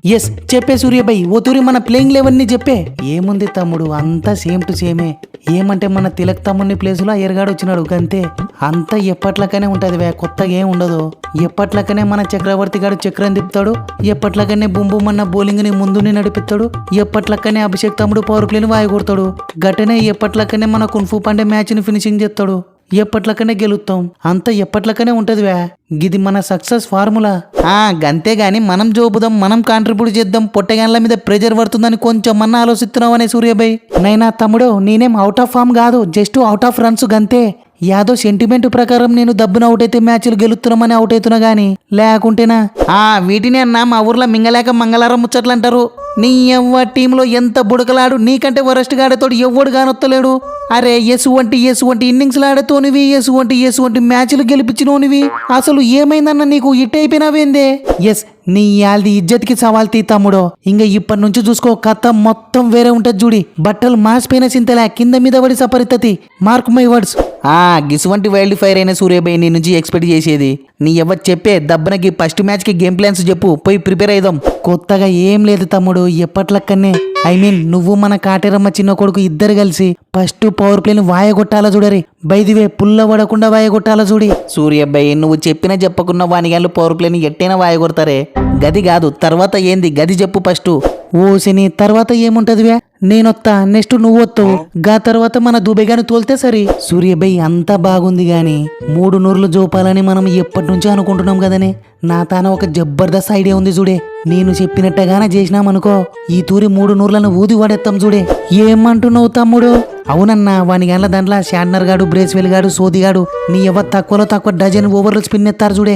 Yes చెప్పే సూర్యబాయ్ ఓ తూరి మన ప్లేయింగ్ లెవెన్ ని చెప్పే. ఏముంది తమ్ముడు అంతా సేమ్ టు సేమే. ఏమంటే మన తిలక్ తమ్ముని ప్లేసులో ఎరగాడు వచ్చినాడు గంతే. అంతా ఎప్పట్లకనే ఉంటది వే, కొత్తగా ఏం ఉండదు. ఎప్పట్లకనే మన చక్రవర్తి గారు చక్రం తిప్పుతాడు, ఎప్పట్లకనే బుంబుమన్న బౌలింగ్ ని ముందుని నడిపిస్తాడు, ఎప్పట్లకనే అభిషేక్ తమ్ముడు పవర్ ప్లేని వాయగొడతాడు. గట్టనే ఎప్పట్లకనే మన కున్ఫు పాండే మ్యాచ్ ని ఫినిషింగ్ చేస్తాడు. ఎప్పట్లకనే గెలుస్తాం, అంతా ఎప్పట్లకనే ఉంటది వే. గిది మన సక్సెస్ ఫార్ములా. గంతే గాని మనం జోబుదాం, మనం కాంట్రిబ్యూట్ చేద్దాం, పొట్టగాన్ల మీద ప్రెజర్ పడుతుందని కొంచెం మన్నా ఆలోచిస్తున్నావు అనే సూర్యబాయ్. నైనా తమ్ముడు నేనేం అవుట్ ఆఫ్ ఫామ్ కాదు, జస్ట్ అవుట్ ఆఫ్ రన్స్ గంతే. యాదో సెంటిమెంట్ ప్రకారం నేను దబ్బున అవుట్ అయితే మ్యాచ్లు గెలుస్తున్నామని అవుట్ అవుతున్నా గానీ లేకుంటేనా వీటిని అన్నా మా ఊర్లో మింగలేక మంగళారం ముచ్చట్లు అంటారు. నీ ఎవ్వ టీంలో ఎంత బుడకలాడు, నీకంటే వరస్ట్ గాడతోడు ఎవ్వడు కానొత్తలేడు. అరే ఎసువంటి ఇన్నింగ్స్లు ఆడతోనివి, ఎసువంటి మ్యాచ్లు గెలిపించినోనివి. అసలు ఏమైందన్న నీకు ఇట్ అయిపోయినావేందే? ఎస్ నీ యాల్ది ఇజ్జత్కి సవాల్ తీ తమ్ముడో. ఇంక ఇప్పటి నుంచి చూసుకో, కథ మొత్తం వేరే ఉంటది చూడి. బట్టలు మాసిపోయిన చింతలే కింద మీద పడి సపరితతి. Mark my words. గిసువంటి వైల్డ్ ఫైర్ అయిన సూర్యబాయ్ నీ నుంచి ఎక్స్పెక్ట్ చేసేది. నీ ఎవరు చెప్పే దబ్బనకి ఫస్ట్ మ్యాచ్ కి గేమ్ ప్లాన్స్ చెప్పు, పోయి ప్రిపేర్ అయిదాం. కొత్తగా ఏం లేదు తమ్ముడు, ఎప్పట్లక్కనే. ఐ మీన్ నువ్వు మన కాటేరమ్మ చిన్న కొడుకు ఇద్దరు కలిసి ఫస్ట్ పవర్ ప్లేని వాయగొట్టాలా చూడరి. బైదివే పుల్ల పడకుండా వాయగొట్టాలా చూడి. సూర్యబాయ్ నువ్వు చెప్పినా చెప్పకున్న వానిగాళ్ళు పవర్ ప్లేని ఎట్టైనా వాయగొడతారే. గది కాదు, తర్వాత ఏంది గది చెప్పు ఫస్ట్. ఓసిని తర్వాత ఏముంటదివే, నేనొత్తా, నెక్స్ట్ నువ్వొత్తావు, గా తర్వాత మన దుబేగాని తోలితే సరి. సూర్యబాయ్ అంతా బాగుంది గాని 3 నూర్లు జోపాలని మనం ఎప్పటి నుంచో అనుకుంటున్నాం కదనే. నా తాన ఒక జబర్దస్త్ ఐడియా ఉంది చూడే. నేను చెప్పినట్టుగానే చేసినామనుకో, ఈ తూరి 3 నూర్లను ఊది వాడేస్తాం చూడే. ఏమంటున్నావు తమ్ముడు? అవునన్నా, వాని గంటల దాంట్లో షాడ్నర్ గాడు, బ్రేస్వెల్ గాడు, సోదిగాడు నీ ఎవరు తక్కువలో తక్కువ డజన్ ఓవర్లు స్పిన్ ఎత్తారు చూడే.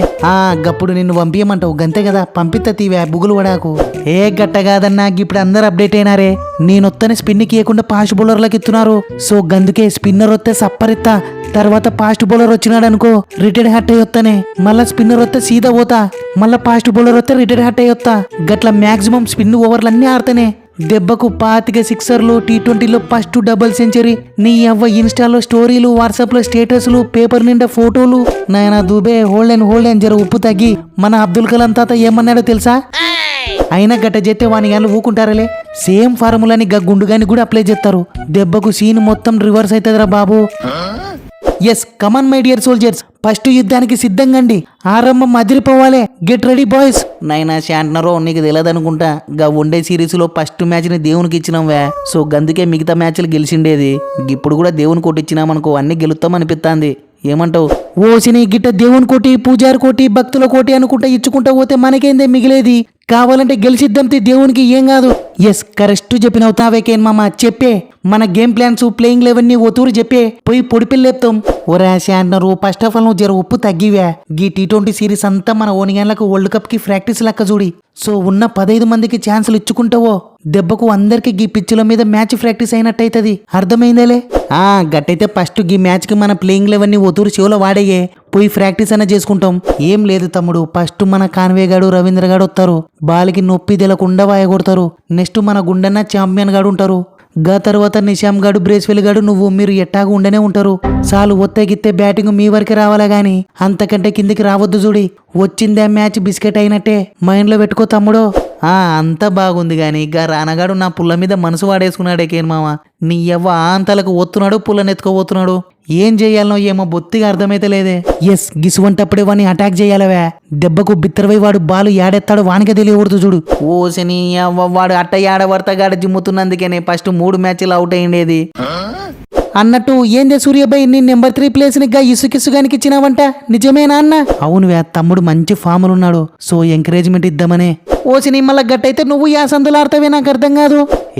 గప్పుడు నిన్ను పంపించమంటావు గంతే కదా, పంపిస్తా తీవే బుగులు వడాకు. ఏ గట్ట కాదన్నా, ఇప్పుడు అందరు అప్డేట్ అయినారే. నేనొత్తని స్పిన్ ఇవ్వకుండా ఫాస్ట్ బౌలర్లకు ఇస్తున్నారు. సో గందుకే స్పిన్నర్ వస్తే సప్పరిత్తా, తర్వాత ఫాస్ట్ బౌలర్ వచ్చినాడు అనుకో రిటైర్డ్ హట్ అయ్యొత్తనే. మళ్ళా స్పిన్నర్ వస్తే సీదా పోతా, మళ్ళా ఫాస్ట్ బౌలర్ వస్తే రిటైర్డ్ హట్ అయ్యొత్తా. గట్ల మాక్సిమం స్పిన్ ఓవర్లు అన్నీ ఆడతానే. దెబ్బకు 25 సిక్సర్లు, T20లో ఫస్ట్ డబుల్ సెంచరీ. నీ అవ్వ ఇన్స్టాలో స్టోరీలు, వాట్సాప్లో స్టేటస్లు, పేపర్ నిండా ఫోటోలు. నాయనా దుబే హోల్డెన్ జర ఉప్పు తగ్గి. మన అబ్దుల్ కలాం తాత ఏమన్నాడో తెలుసా? అయినా గట్ట చేస్తే వాని గాళ్ళు ఊకుంటారలే. సేమ్ ఫార్ములాని గుండుగాని కూడా అప్లై చేస్తారు. దెబ్బకు సీన్ మొత్తం రివర్స్ అవుతుందిరా బాబు. Yes come on my dear soldiers, first యుద్ధానికి సిద్ధంగండి. ఆరంభం అదిరిపోవాలే. Get ready boys. నైనా శాంట్నరో నీకు తెలియదనుకుంటా, గా వన్డే సిరీస్ లో ఫస్ట్ మ్యాచ్ ని దేవునికి ఇచ్చినాంవే. సో గందుకే మిగతా మ్యాచ్లు గెలిచిండేది. ఇప్పుడు కూడా దేవుని కోటి ఇచ్చినామనుకో అన్ని గెలుస్తాం అనిపిస్తుంది. ఏమంటావు? ఓసిని గిట్ట దేవుని కోటి, పూజారి కోటి, భక్తుల కోటి అనుకుంటా ఇచ్చుకుంటా పోతే మనకేందే మిగిలేది? కావాలంటే గెలిచిద్దాంతి, దేవునికి ఏం కాదు. ఎస్ కరెక్ట్ చెప్పినవు తావేకేన్ మామ. చెప్పే మన గేమ్ ప్లాన్స్, ప్లేయింగ్ లెవెన్ ని ఓతూరు చెప్పే, పోయి పొడిపిల్లేపుతాం. ఒరే శాంట్నరు, ఫస్ట్ ఆఫ్ ఆల్ నువ్వు జర ఉప్పు తగ్గివే. గీ T20 సిరీస్ అంతా మన ఓనిగాన్లకు వరల్డ్ కప్ కి ప్రాక్టీస్ లెక్క చూడి. సో ఉన్న 15 మందికి ఛాన్సులు ఇచ్చుకుంటావో దెబ్బకు అందరికి గీ పిచ్చుల మీద మ్యాచ్ ప్రాక్టీస్ అయినట్టయితది. అర్థమైందేలే? గట్టయితే ఫస్ట్ గీ మ్యాచ్ కి మన ప్లేయింగ్ లెవెన్ ని ఓతూరు చెవులో వాడేయే, పోయి ప్రాక్టీస్ అన్న చేసుకుంటాం. ఏం లేదు తమ్ముడు, ఫస్ట్ మన కాన్వే గాడు, రవీంద్ర గాడు వస్తారు. బాలికి నొప్పి తెలకుండా వాయగొడతారు. నెక్స్ట్ మన గుండన్న ఛాంపియన్ గాడు ఉంటారు. గా తర్వాత నిషాం గాడు, బ్రేస్వెల్ గాడు, మీరు ఎట్టాగా ఉండనే ఉంటారు. చాలు ఒత్తగిత్తే బ్యాటింగ్ మీ వరకే రావాలా గాని అంతకంటే కిందికి రావద్దు చూడి. వచ్చిందే మ్యాచ్ బిస్కెట్ అయినట్టే మైండ్ లో పెట్టుకో తమ్ముడో. అంతా బాగుంది గాని గా రానగాడు నా పుల్ల మీద మనసు వాడేసుకున్నాడే కేన్ మామ. నీ ఎవ్వ అంతలకు ఒత్తున్నాడు, పుల్లనెత్తుకోబోతున్నాడు. ఏం చెయ్యాలనో ఏమో బొత్తిగా అర్థమైతే లేదే. ఎస్ గిసువంటప్పుడే వాడిని అటాక్ చేయాలవే. దెబ్బకు బిత్తరవై వాడు బాలు యాడెత్తాడు వానికే తెలియకూడదు చూడు. ఓసిని వాడు అట్ట యాడవర్తగాడ జిమ్ముతున్నందుకేనే ఫస్ట్ 3 మ్యాచ్లు అవుట్ అయ్యిండేది. అన్నట్టు ఏందే సూర్యబాయ్, నీ నెంబర్ 3 ప్లేస్ ని ఇసుకిసుగానికి ఇచ్చినావంట, నిజమేనా అన్న? అవునువే, తమ్ముడు మంచి ఫాములున్నాడు. So encouragement ఇద్దామనే. ఓసిని మళ్ళా గట్టయితే నువ్వు యా సందులు ఆడతావే నాకు అర్థం కాదు.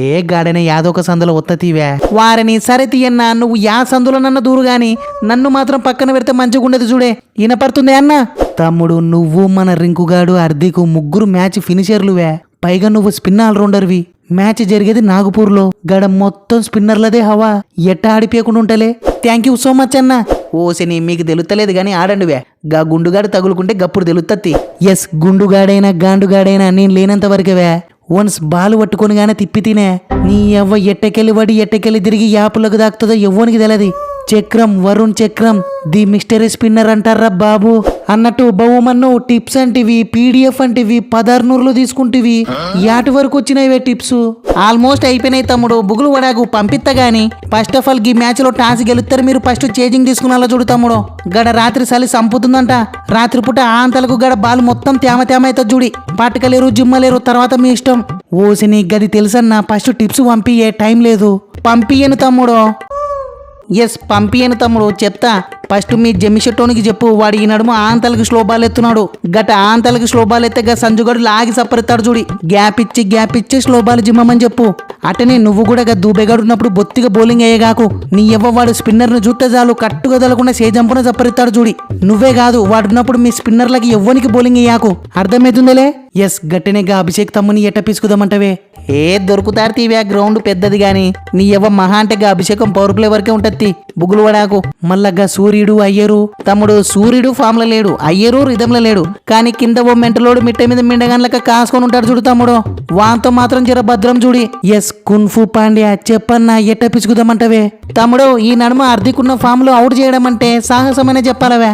ఏ గాడనే యాదొక సందులో ఒత్తతీవే. వారిని సరే తీయన్నా, నువ్వు యా సందులో నన్ను దూరు గాని నన్ను మాత్రం పక్కన పెడితే మంచిగుండదు చూడే. వినపడుతుందే అన్న? తమ్ముడు నువ్వు, మన రింకుగాడు, హార్దిక్ ముగ్గురు మ్యాచ్ ఫినిషర్లువే. పైగా నువ్వు స్పిన్ ఆల్రౌండర్వి. మ్యాచ్ జరిగేది నాగపూర్లో. గడ మొత్తం స్పిన్నర్లదే హవా. ఎట్టా ఆడిపోయకుండా ఉంటలే. థ్యాంక్ యూ సో మచ్ అన్న. ఓసిని మీకు తెలుస్తలేదు గాని ఆడండివే. గా గుండుగాడు తగులుకుంటే గప్పుడు తెలుస్తది. ఎస్ గుండుగాడైనా గాండుగాడైనా నేను లేనంత వరకేవే. వన్స్ బాలు పట్టుకొని గానే తిప్పి తినే. నీ ఎవ్వ ఎట్టకెళ్ళి తిరిగి యాపులకు దాకుతుందో ఎవ్వనికి తెలియదు. చక్రం వరుణ్ చక్రం ది మిస్టరీ స్పిన్నర్ అంటారా బాబు. అన్నట్టు బహుమన్ను టిప్స్ అంటివి పీడిఎఫ్ అంటివి 16 తీసుకుంటివి యాటి వరకు వచ్చినాయివే టిప్స్. ఆల్మోస్ట్ అయిపోయినాయి తమ్ముడు. బుగులు వడాకు పంపిస్తా గాని ఫస్ట్ ఆఫ్ ఆల్ ఈ మ్యాచ్ లో టాస్ గెలుస్తారు మీరు. ఫస్ట్ చేజింగ్ తీసుకున్నా చూడు తమ్ముడు. గడ రాత్రి చలి సంపుతుందంట. రాత్రిపూట ఆంతలకు గడ బాల్ మొత్తం తేమ అవుతుంది చూడి. పట్టుకలేరు జిమ్మలేరు తర్వాత మీ ఇష్టం. ఓసిని గది తెలుసన్నా. ఫస్ట్ టిప్స్ పంపియే టైం లేదు. పంపియను తమ్ముడు. ఎస్ పంపియను తమ్ముడు చెప్తా. ఫస్ట్ మీ జమిషెట్టోనికి చెప్పు. వాడు ఈ నడుము ఆంతలకి స్లో బాల్ ఎత్తున్నాడు. గట ఆంతలకి స్లో బాల్ ఎత్తే సంజుగడు లాగి సప్పరెత్తాడు చూడి. గ్యాప్ ఇచ్చి స్లో బాల్ జిమ్మని చెప్పు. అటనే నువ్వు కూడా దూబెగాడు ఉన్నప్పుడు బొత్తిగా బౌలింగ్ అయ్యేగాకు. నీ వాడు స్పిన్నర్ ను చూస్తే చాలు కట్టుగా తలకుండా సేజంపున సప్పరెత్తాడు చూడి. నువ్వే కాదు వాడున్నప్పుడు మీ స్పిన్నర్లకి ఎవ్వనికి బౌలింగ్ అయ్యాకు. అర్థమవుతుందిలే. ఎస్ గట్టనేగా అభిషేక్ తమ్ముని ఎట్ట పీసుకుదామంటవే. దొరుకుతారు తీవే. గ్రౌండ్ పెద్దది గాని నీ మహా అంటే అభిషేకం పవర్ ప్లే వరకే ఉంటది. బుగులు వడాకు. మళ్ళా సూర్యుడు అయ్యరు తమ్ముడు. సూర్యుడు ఫామ్ లో లేడు, అయ్యరు రిధంలో లేడు. కానీ కింద ఓ మెంటలోడు మిట్ట మీద మిండగాన్లక కాసుకొని ఉంటాడు చూడు తమ్ముడు. వాంతో మాత్రం జర భద్రం చూడి. ఎస్ కున్ఫు పాండ్యా చెప్పన్నా ఎట్ట పిసుకుదామంటవే. తమ్ముడు ఈ నడుమ అర్ధికున్న ఫామ్ లో అవుట్ చేయడం అంటే సాహసమనే చెప్పాలవే.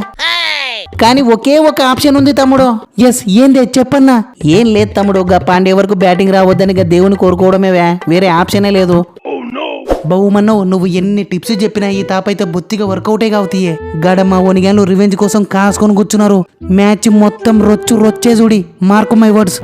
కానీ ఒకే ఒక ఆప్షన్ ఉంది తమ్ముడు. ఎస్ ఏందే చెప్పన్నా. ఏం లేదు తమ్ముడు. పాండే వరకు బ్యాటింగ్ రావద్దని దేవుని కోరుకోవడమేవే. వేరే ఆప్షనే లేదు. బహుమన్నో నువ్వు ఎన్ని టిప్స్ చెప్పినా ఈ తాపైతే బొత్తిగా వర్కౌటే కావుతీయే. గడమ్మ ఓనిగాన్లు రివెంజ్ కోసం కాసుకొని కూర్చున్నారు. మ్యాచ్ మొత్తం రొచ్చే చూడి. Mark my words.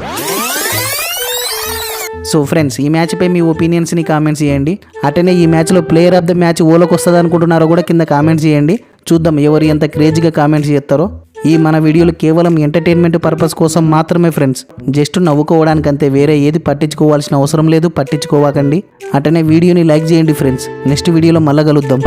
So friends ఈ మ్యాచ్ పై మీ ఒపీనియన్స్ని కామెంట్స్ చేయండి. అటనే ఈ మ్యాచ్లో ప్లేయర్ ఆఫ్ ద మ్యాచ్ ఓలోకి వస్తుంది అనుకుంటున్నారో కూడా కింద కామెంట్స్ చేయండి. చూద్దాం ఎవరు ఎంత క్రేజీగా కామెంట్స్ చేస్తారో. ఈ మన వీడియోలు కేవలం ఎంటర్టైన్మెంట్ పర్పస్ కోసం మాత్రమే ఫ్రెండ్స్. జస్ట్ నవ్వుకోవడానికి అంతే. వేరే ఏది పట్టించుకోవాల్సిన అవసరం లేదు. పట్టించుకోవాకండి. అటనే వీడియోని లైక్ చేయండి ఫ్రెండ్స్. నెక్స్ట్ వీడియోలో మళ్ళా కలుద్దాం.